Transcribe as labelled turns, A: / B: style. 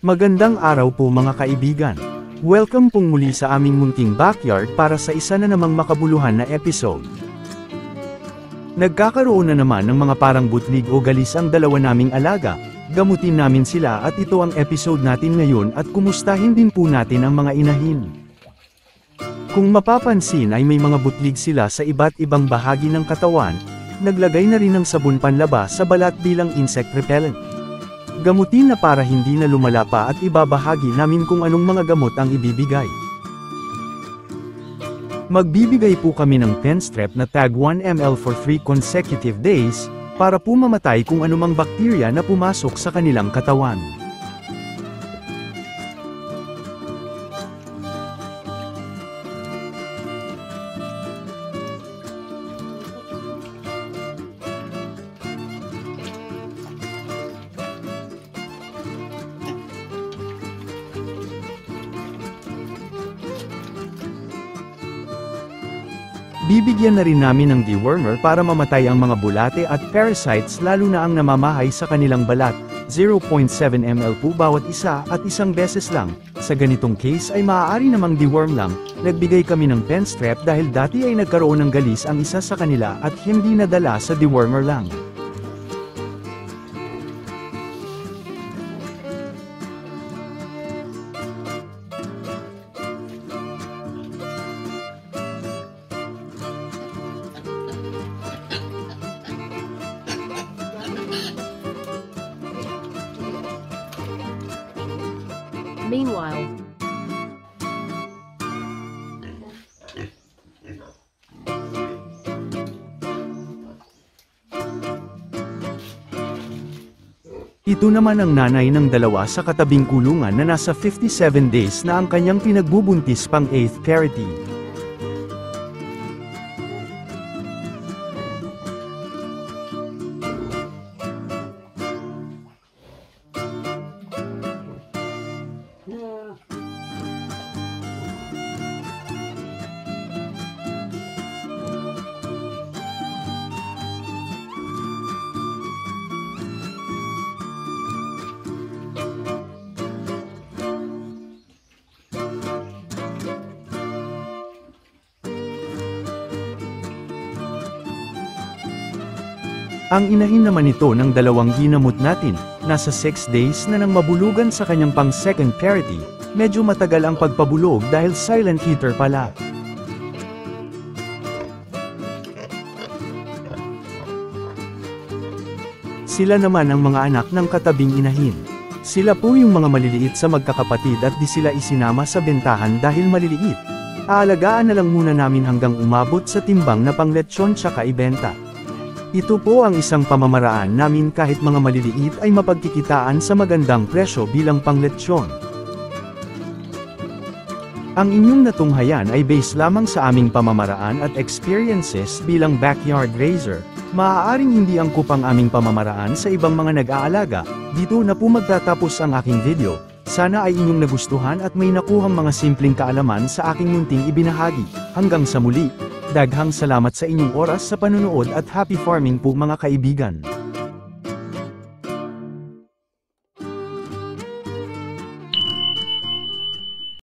A: Magandang araw po mga kaibigan. Welcome pong muli sa aming munting backyard para sa isa na namang makabuluhan na episode. Nagkakaroon na naman ng mga parang butlig o galis ang dalawa naming alaga, gamutin namin sila at ito ang episode natin ngayon at kumustahin din po natin ang mga inahin. Kung mapapansin ay may mga butlig sila sa iba't ibang bahagi ng katawan, naglagay na rin ng sabon panlabas sa balat bilang insect repellent. Gamutin na para hindi na lumala pa at ibabahagi namin kung anong mga gamot ang ibibigay. Magbibigay po kami ng pen strep na tag 1 ml for 3 consecutive days, para po mamatay kung anumang bakterya na pumasok sa kanilang katawan. Bibigyan na rin namin ng dewormer para mamatay ang mga bulate at parasites lalo na ang namamahay sa kanilang balat, 0.7 ml po bawat isa at isang beses lang. Sa ganitong case ay maaari namang deworm lang. Nagbigay kami ng pen strep dahil dati ay nagkaroon ng galis ang isa sa kanila at hindi nadala sa dewormer lang.
B: Meanwhile,
A: ito naman ang nanay ng dalawa sa katabing kulungan na nasa 57 days na ang kanyang pinagbubuntis pang 8th parity. Ang inahin naman ito ng dalawang ginamot natin, nasa 6 days na nang mabulugan sa kanyang pang 2nd parity, medyo matagal ang pagpabulog dahil silent heater pala. Sila naman ang mga anak ng katabing inahin. Sila po yung mga maliliit sa magkakapatid at di sila isinama sa bentahan dahil maliliit. Aalagaan na lang muna namin hanggang umabot sa timbang na pangletsyon tsaka ibenta. Ito po ang isang pamamaraan namin kahit mga maliliit ay mapagkikitaan sa magandang presyo bilang pangletsyon. Ang inyong natunghayan ay base lamang sa aming pamamaraan at experiences bilang backyard raiser. Maaaring hindi angkop ang aming pamamaraan sa ibang mga nag-aalaga. Dito na po magtatapos ang aking video. Sana ay inyong nagustuhan at may nakuhang mga simpleng kaalaman sa aking munting ibinahagi. Hanggang sa muli. Daghang salamat sa inyong oras sa panunood at happy farming po mga kaibigan.